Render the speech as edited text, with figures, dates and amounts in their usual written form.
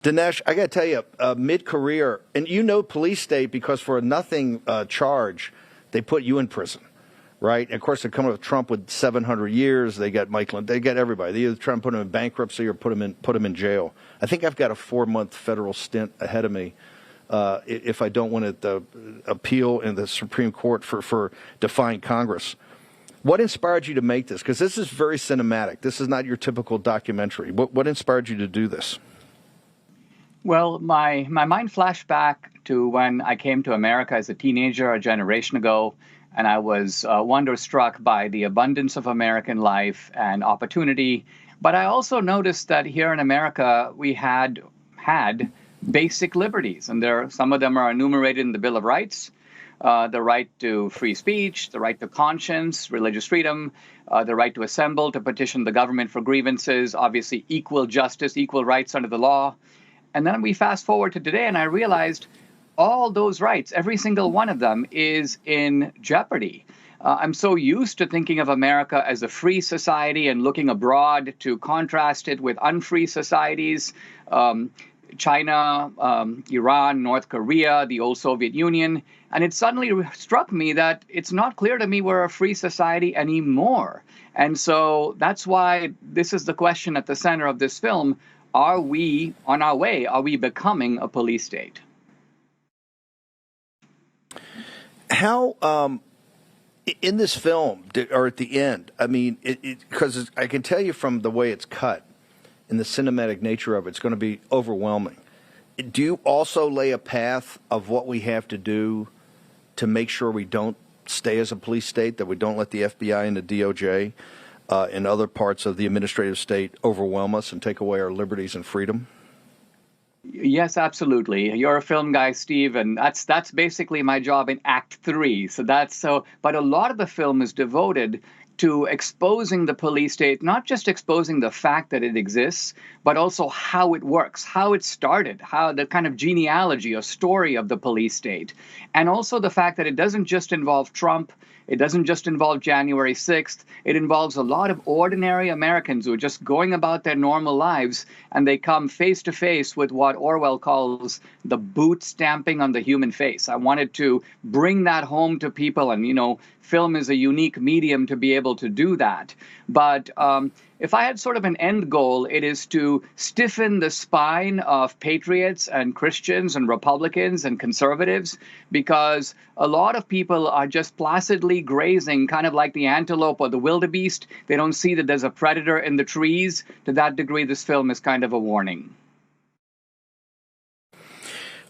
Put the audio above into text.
Dinesh, I got to tell you, mid-career, and you know police state because for a nothing charge, they put you in prison, right? And of course, they're coming with Trump with 700 years. They got Michael, they got everybody. They either try and put him in bankruptcy or put him in jail. I think I've got a 4-month federal stint ahead of me if I don't win at the appeal in the Supreme Court for defying Congress. What inspired you to make this? Because this is very cinematic. This is not your typical documentary. What inspired you to do this? Well, my mind flashed back to when I came to America as a teenager a generation ago, and I was wonderstruck by the abundance of American life and opportunity. But I also noticed that here in America, we had basic liberties, and some of them are enumerated in the Bill of Rights. The right to free speech, the right to conscience, religious freedom, the right to assemble, to petition the government for grievances, obviously equal justice, equal rights under the law. And then we fast forward to today, and I realized all those rights, every single one of them, is in jeopardy. I'm so used to thinking of America as a free society and looking abroad to contrast it with unfree societies. China, Iran, North Korea, the old Soviet Union. And it suddenly struck me that it's not clear to me we're a free society anymore. And so that's why this is the question at the center of this film. Are we on our way? Are we becoming a police state? How, in this film, or at the end, I mean, because I can tell you from the way it's cut, and the cinematic nature of it, it's going to be overwhelming. Do you also lay a path of what we have to do to make sure we don't stay as a police state, that we don't let the FBI and the DOJ and other parts of the administrative state overwhelm us and take away our liberties and freedom? Yes, absolutely. You're a film guy, Steve, and that's basically my job in Act 3. But a lot of the film is devoted to exposing the police state, not just exposing the fact that it exists, but also how it works, how it started, how the kind of genealogy or story of the police state. And also the fact that it doesn't just involve Trump. It doesn't just involve January 6th. It involves a lot of ordinary Americans who are just going about their normal lives, and they come face to face with what Orwell calls the boot stamping on the human face. I wanted to bring that home to people, and, film is a unique medium to be able to do that. But if I had sort of an end goal, it is to stiffen the spine of patriots and Christians and Republicans and conservatives, because a lot of people are just placidly grazing, kind of like the antelope or the wildebeest. They don't see that there's a predator in the trees. To that degree, this film is kind of a warning.